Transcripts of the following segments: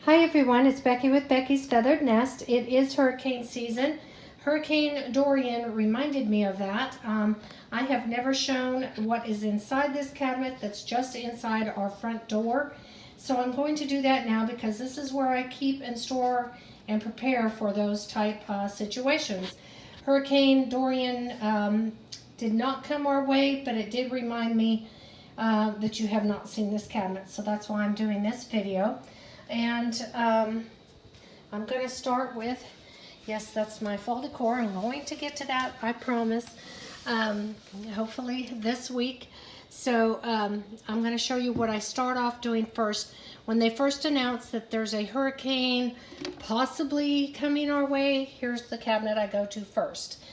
Hi everyone, it's Becky with Becky's Feathered Nest. It is hurricane season. Hurricane Dorian reminded me of that. I have never shown what is inside this cabinet that's just inside our front door. So I'm going to do that now because this is where I keep and store and prepare for those type situations. Hurricane Dorian did not come our way, but it did remind me that you have not seen this cabinet. So that's why I'm doing this video. And I'm going to start with, yes, that's my fall decor. I'm going to get to that, I promise, hopefully this week. So I'm going to show you what I start off doing first. When they first announced that there's a hurricane possibly coming our way, here's the cabinet I go to first.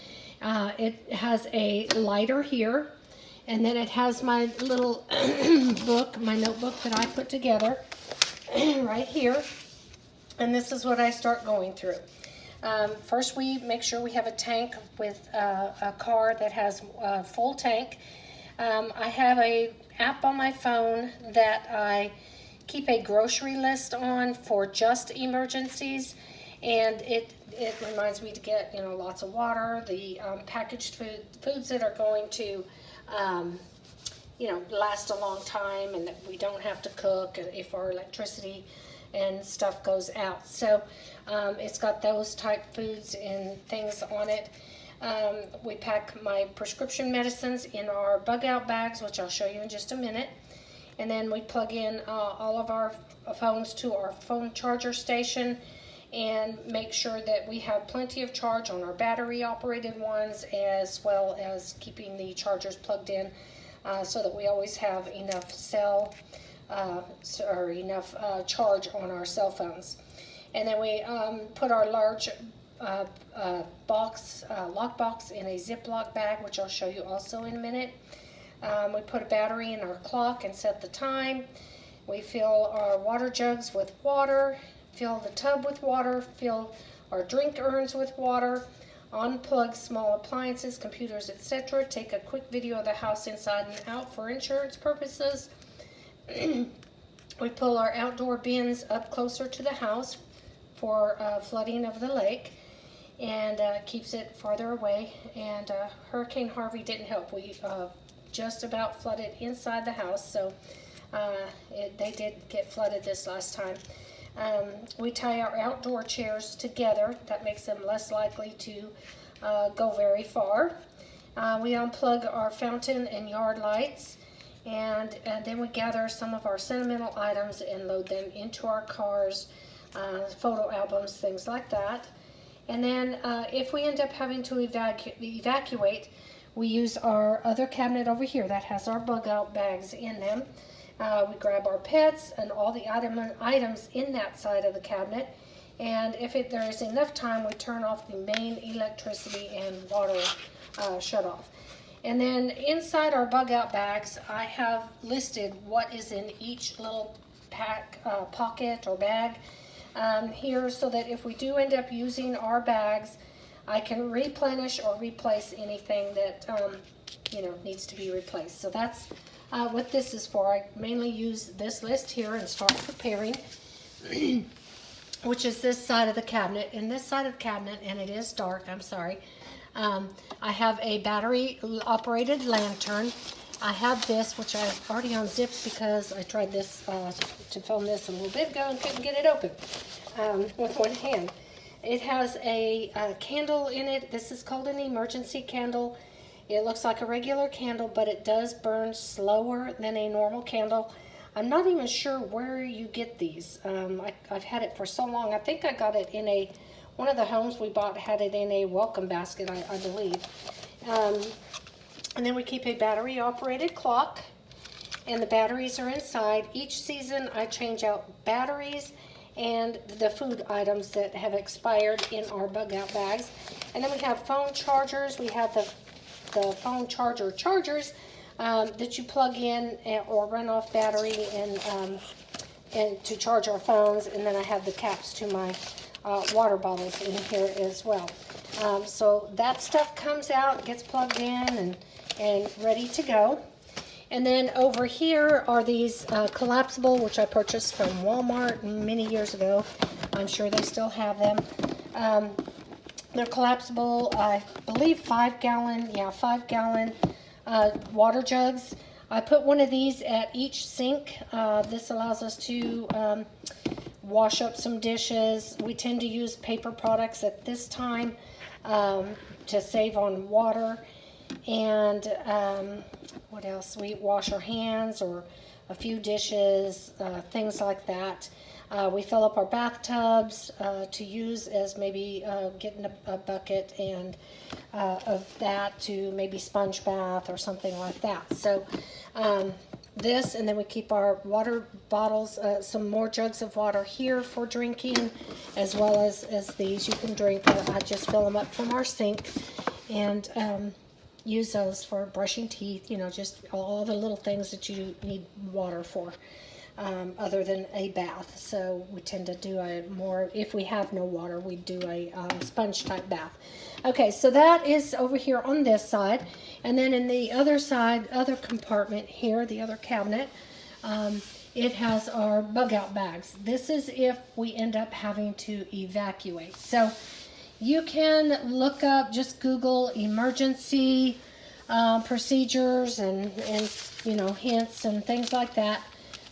It has a lighter here, and then it has my little book, my notebook that I put together. Right here, and this is what I start going through. First, we make sure we have a tank with a car that has a full tank. I have a app on my phone that I keep a grocery list on for just emergencies, and it reminds me to get lots of water, the packaged foods that are going to last a long time, and that we don't have to cook if our electricity and stuff goes out. So it's got those type foods and things on it. We pack my prescription medicines in our bug out bags, which I'll show you in just a minute. And then we plug in all of our phones to our phone charger station and make sure that we have plenty of charge on our battery operated ones, as well as keeping the chargers plugged in so that we always have enough charge on our cell phones. And then we put our large lockbox in a Ziploc bag, which I'll show you also in a minute. We put a battery in our clock and set the time. We fill our water jugs with water, fill the tub with water, fill our drink urns with water, unplug small appliances, computers, etc. Take a quick video of the house inside and out for insurance purposes. We pull our outdoor bins up closer to the house for flooding of the lake, and keeps it farther away. And Hurricane Harvey didn't help. We just about flooded inside the house, so they did get flooded this last time. We tie our outdoor chairs together. That makes them less likely to go very far. We unplug our fountain and yard lights, and then we gather some of our sentimental items and load them into our cars, photo albums, things like that. And then if we end up having to evacuate, we use our other cabinet over here that has our bug out bags in them. We grab our pets and all the items in that side of the cabinet, and if there is enough time, we turn off the main electricity and water shut off. And then inside our bug out bags, I have listed what is in each little pocket or bag here, so that if we do end up using our bags, I can replenish or replace anything that needs to be replaced. So that's what this is for. I mainly use this list here and start preparing, which is this side of the cabinet. In this side of the cabinet, and it is dark, I'm sorry, I have a battery operated lantern. I have this, which I've already unzipped because I tried this to film this a little bit ago and couldn't get it open with one hand. It has a candle in it. This is called an emergency candle. It looks like a regular candle, but it does burn slower than a normal candle. I'm not even sure where you get these. I've had it for so long. I think I got it in one of the homes we bought had it in a welcome basket, I believe. And then we keep a battery operated clock, and the batteries are inside. Each season I change out batteries and the food items that have expired in our bug out bags. And then we have phone chargers. We have the phone chargers that you plug in or run off battery and to charge our phones. And then I have the caps to my water bottles in here as well. So that stuff comes out, gets plugged in and ready to go. And then over here are these collapsible, which I purchased from Walmart many years ago. I'm sure they still have them. They're collapsible, I believe 5 gallon water jugs. I put one of these at each sink. This allows us to wash up some dishes. We tend to use paper products at this time to save on water. And what else? We wash our hands or a few dishes, things like that. We fill up our bathtubs to use as maybe getting a bucket and of that to maybe sponge bath or something like that. So this, and then we keep our water bottles, some more jugs of water here for drinking, as well as these. You can drink. I just fill them up from our sink and use those for brushing teeth, you know, just all the little things that you need water for. Other than a bath. So we tend to do a more, if we have no water, we do a sponge type bath. Okay, so that is over here on this side. And then in the other side, other compartment here, the other cabinet, it has our bug out bags. This is if we end up having to evacuate. So you can look up, just Google emergency procedures and you know, hints and things like that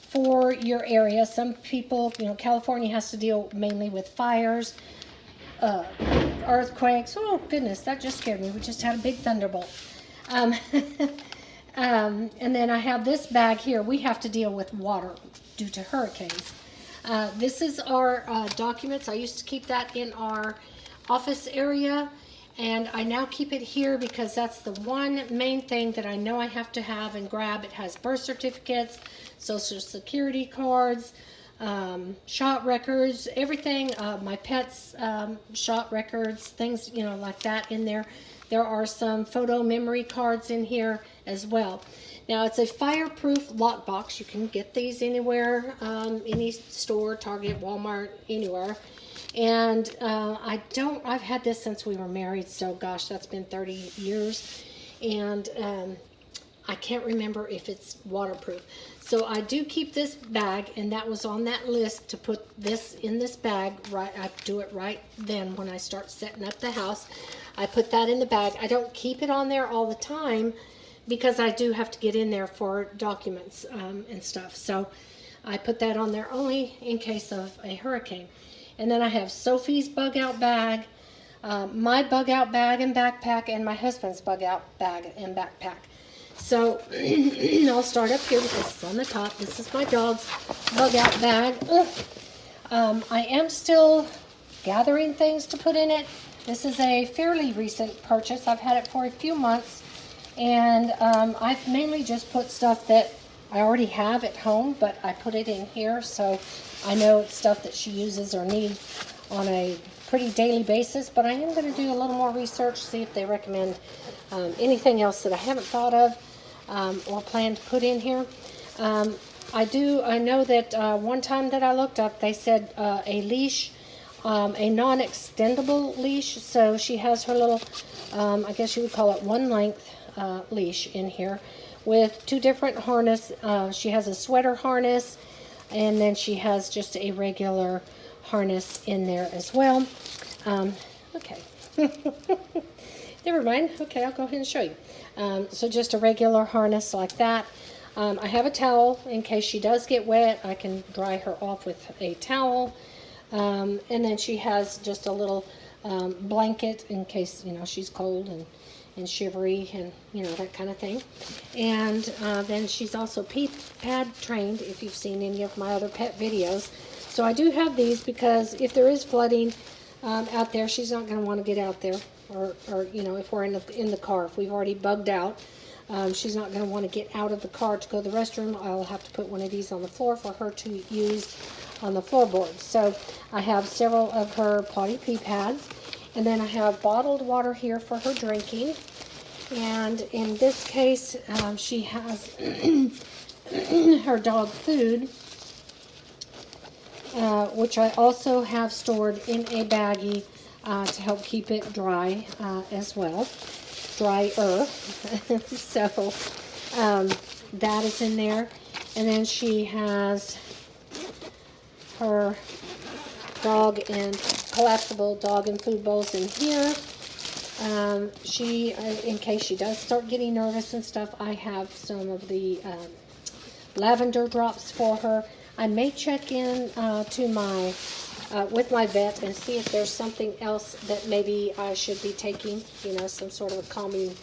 for your area. Some people, you know, California has to deal mainly with fires, earthquakes. Oh goodness, that just scared me. We just had a big thunderbolt. And then I have this bag here. We have to deal with water due to hurricanes. This is our documents. I used to keep that in our office area, and I now keep it here because that's the one main thing that I know I have to have and grab. It has birth certificates, social security cards, shot records, everything, my pets' shot records, things, you know, like that in there. There are some photo memory cards in here as well. Now it's a fireproof lockbox. You can get these anywhere, any store, Target, Walmart, anywhere. And I've had this since we were married, so gosh, that's been 30 years. And I can't remember if it's waterproof. So I do keep this bag, and that was on that list to put this in this bag. Right, I do it right then when I start setting up the house. I put that in the bag. I don't keep it on there all the time because I do have to get in there for documents and stuff. So I put that on there only in case of a hurricane. And then I have Sophie's bug out bag, my bug out bag and backpack, and my husband's bug out bag and backpack. So I'll start up here because it's on the top. This is my dog's bug out bag. I am still gathering things to put in it. This is a fairly recent purchase. I've had it for a few months, and I've mainly just put stuff that I already have at home, but I put it in here so I know it's stuff that she uses or needs on a pretty daily basis. But I am going to do a little more research, see if they recommend anything else that I haven't thought of or plan to put in here. I know that one time that I looked up, they said a leash, a non-extendable leash. So she has her little, I guess you would call it one length leash in here with two different harness. She has a sweater harness, and then she has just a regular harness in there as well. Okay. Never mind. Okay, I'll go ahead and show you. So just a regular harness like that. I have a towel in case she does get wet. I can dry her off with a towel. And then she has just a little blanket in case, you know, she's cold and shivery and, you know, that kind of thing. And then she's also pad trained, if you've seen any of my other pet videos. So I do have these because if there is flooding out there, she's not going to want to get out there. Or you know, if we're in the car, if we've already bugged out, she's not going to want to get out of the car to go to the restroom. I'll have to put one of these on the floor for her to use on the floorboards. So I have several of her potty pee pads, and then I have bottled water here for her drinking. And in this case, she has her dog food, which I also have stored in a baggie to help keep it dry as well, drier. So that is in there. And then she has her dog and collapsible dog and food bowls in here. In case she does start getting nervous and stuff, I have some of the lavender drops for her. I may check in to my with my vet and see if there's something else that maybe I should be taking, some sort of a calming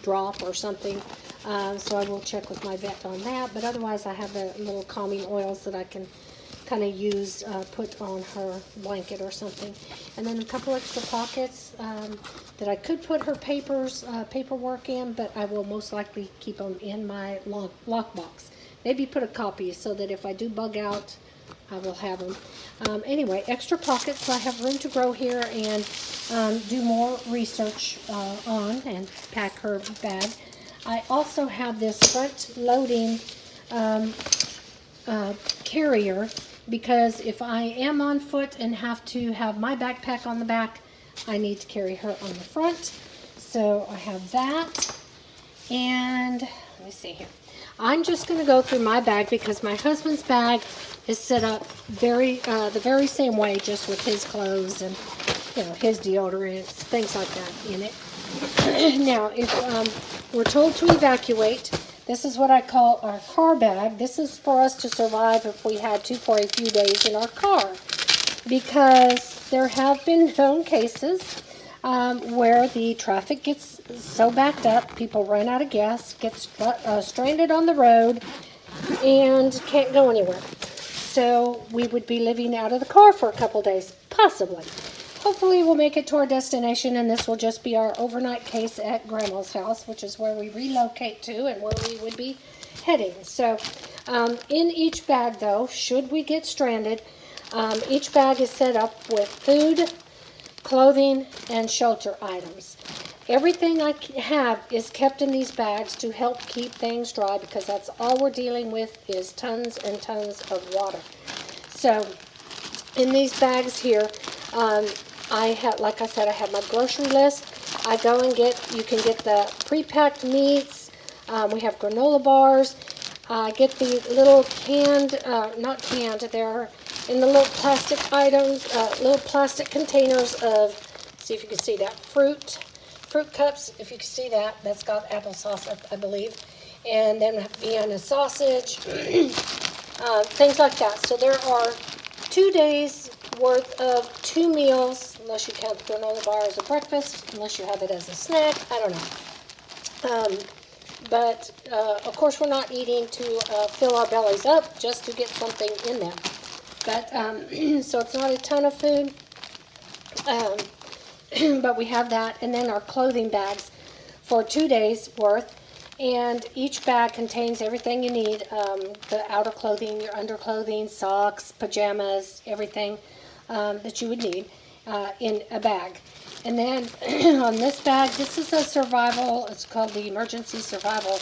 drop or something. So I will check with my vet on that. But otherwise, I have the little calming oils that I can kind of use, put on her blanket or something. And then a couple extra pockets that I could put her paperwork in, but I will most likely keep them in my lockbox. Maybe put a copy so that if I do bug out, I will have them. Anyway, extra pockets, so I have room to grow here and do more research on and pack her bag. I also have this front-loading carrier because if I am on foot and have to have my backpack on the back, I need to carry her on the front. So I have that. And let me see here. I'm just going to go through my bag because my husband's bag is set up the very same way, just with his clothes and his deodorants, things like that in it. Now, if we're told to evacuate, this is what I call our car bag. This is for us to survive if we had to for a few days in our car, because there have been known cases where the traffic gets so backed up, people run out of gas, get stranded on the road, and can't go anywhere. So we would be living out of the car for a couple days, possibly. Hopefully we'll make it to our destination, and this will just be our overnight case at Grandma's house, which is where we relocate to and where we would be heading. So in each bag, though, should we get stranded, each bag is set up with food, clothing, and shelter items. Everything I have is kept in these bags to help keep things dry, because that's all we're dealing with is tons and tons of water. So in these bags here, I have, like I said, I have my grocery list. I go and you can get the pre-packed meats. We have granola bars. I get the little not canned, they're in the little plastic items, little plastic containers of, see if you can see that, fruit cups, if you can see that, that's got applesauce, I believe, and then Vienna sausage, things like that. So there are 2 days worth of 2 meals, unless you count the granola bar as a breakfast, unless you have it as a snack, I don't know. But of course we're not eating to fill our bellies up, just to get something in them. But so it's not a ton of food. But we have that, and then our clothing bags for 2 days worth, and each bag contains everything you need, the outer clothing, your underclothing, socks, pajamas, everything that you would need in a bag. And then on this bag, this is a survival, it's called the emergency survival.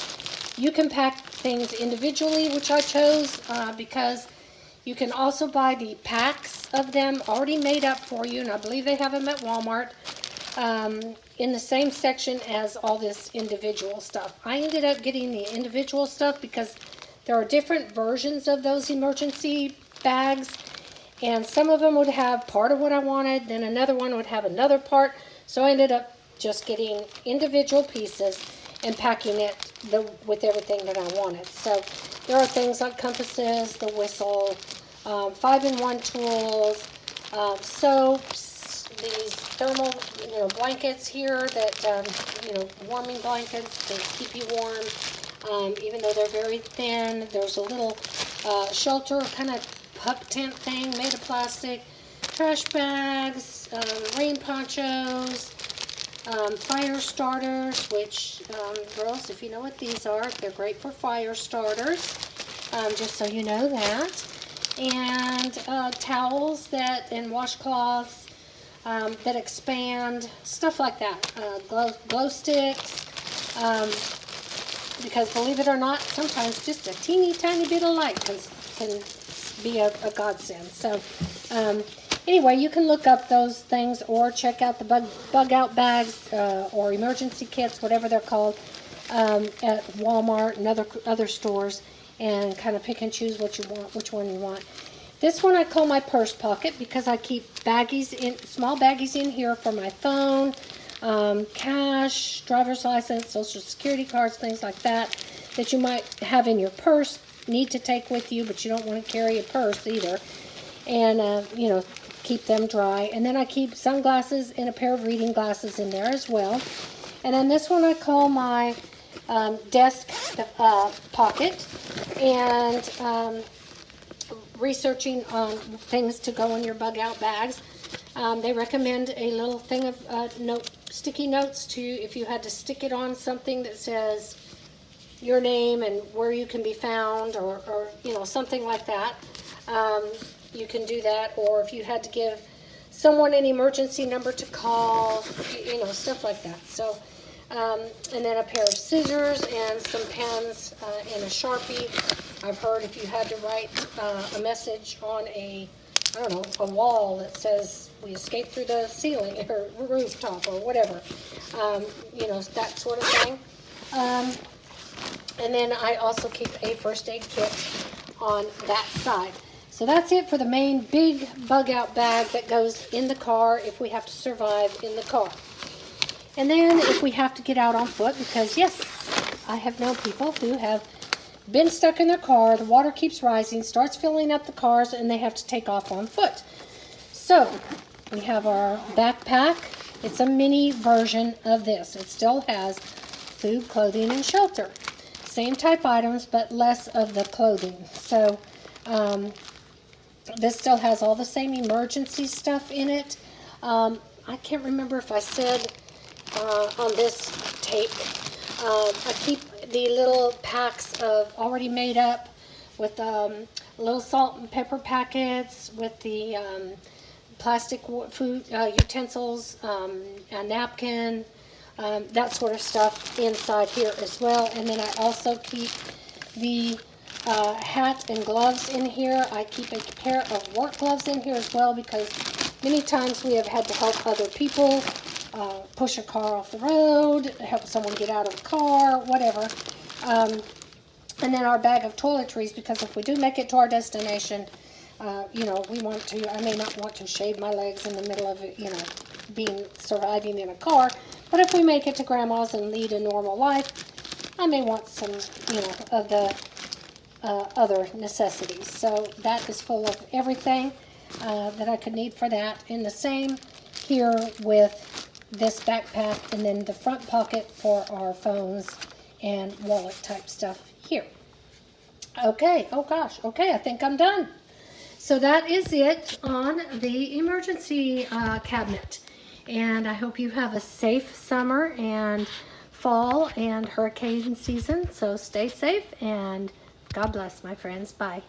You can pack things individually, which I chose because you can also buy the packs of them already made up for you, and I believe they have them at Walmart, in the same section as all this individual stuff. I ended up getting the individual stuff because there are different versions of those emergency bags, and some of them would have part of what I wanted, then another one would have another part, so I ended up just getting individual pieces and packing it with everything that I wanted. So there are things like compasses, the whistle, 5-in-1 tools, soaps, these thermal, blankets here that, warming blankets that keep you warm, even though they're very thin. There's a little shelter, kind of pup tent thing made of plastic, trash bags, rain ponchos, fire starters, which, girls, if you know what these are, they're great for fire starters, just so you know that. And towels and washcloths that expand, stuff like that. Glow sticks, because believe it or not, sometimes just a teeny tiny bit of light can be a godsend. So anyway, you can look up those things or check out the bug out bags or emergency kits, whatever they're called. at Walmart and other stores, and kind of pick and choose what you want, which one you want. This one I call my purse pocket because I keep small baggies in here for my phone, cash, driver's license, social security cards, things like that you might have in your purse, need to take with you, but you don't want to carry a purse either. And, you know, keep them dry. And then I keep sunglasses and a pair of reading glasses in there as well. And then this one I call my desk pocket. And researching on things to go in your bug out bags. They recommend a little thing of sticky notes to, if you had to stick it on something that says your name and where you can be found, or you know, something like that. You can do that, or if you had to give someone an emergency number to call, you know, stuff like that. So, and then a pair of scissors and some pens and a Sharpie. I've heard if you had to write a message on a wall that says we escaped through the ceiling or rooftop or whatever, you know, that sort of thing. And then I also keep a first aid kit on that side. So that's it for the main big bug out bag that goes in the car if we have to survive in the car. And then if we have to get out on foot, because yes, I have known people who have been stuck in their car, the water keeps rising, starts filling up the cars, and they have to take off on foot. So we have our backpack. It's a mini version of this. It still has food, clothing, and shelter. Same type items, but less of the clothing. So this still has all the same emergency stuff in it. I can't remember if I said on this tape, I keep the little packs of already made up with little salt and pepper packets, with the plastic food utensils, a napkin, that sort of stuff inside here as well. And then I also keep the hat and gloves in here. I keep a pair of work gloves in here as well, because many times we have had to help other people push a car off the road, help someone get out of the car, whatever. And then our bag of toiletries, because if we do make it to our destination, you know, I may not want to shave my legs in the middle of, you know, surviving in a car. But if we make it to Grandma's and lead a normal life, I may want some, you know, of the other necessities. So that is full of everything that I could need for that. And the same here with this backpack, and then the front pocket for our phones and wallet type stuff here. Okay, oh gosh, okay, I think I'm done. So that is it on the emergency cabinet. And I hope you have a safe summer and fall and hurricane season. So stay safe, and God bless, my friends. Bye.